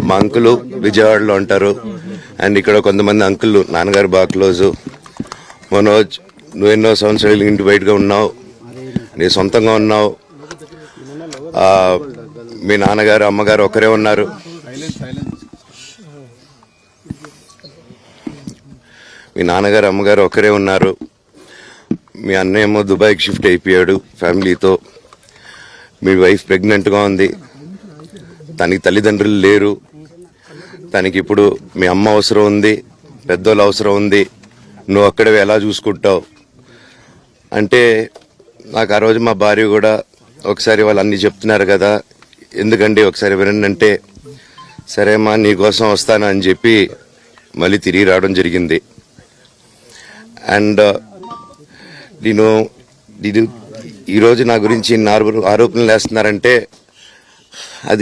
మా అంకులు విజయవాడలో ఉంటారు. అండ్ ఇక్కడ కొంతమంది అంకుల్ నాన్నగారు బాగా క్లోజు. మనోజ్, నువ్వు ఎన్నో సంవత్సరాలు ఇంటి బయటగా ఉన్నావు, నీ సొంతంగా ఉన్నావు. మీ నాన్నగారు అమ్మగారు ఒకరే ఉన్నారు. మీ నాన్నగారు అమ్మగారు ఒకరే ఉన్నారు. మీ అన్నయ్య ఏమో దుబాయ్కి షిఫ్ట్ అయిపోయాడు ఫ్యామిలీతో. మీ వైఫ్ ప్రెగ్నెంట్గా ఉంది. తనకి తల్లిదండ్రులు లేరు. తనకి ఇప్పుడు మీ అమ్మ అవసరం ఉంది, పెద్దోళ్ళు అవసరం ఉంది. నువ్వు అక్కడే ఎలా చూసుకుంటావు అంటే, నాకు ఆ రోజు మా భార్య కూడా ఒకసారి వాళ్ళు అన్నీ చెప్తున్నారు కదా, ఎందుకండి ఒకసారి వినండి అంటే, సరేమ్మా నీకోసం వస్తాను అని చెప్పి మళ్ళీ తిరిగి రావడం జరిగింది. అండ్ నేను ఈరోజు నా గురించి ఆరోపణలు వేస్తున్నారంటే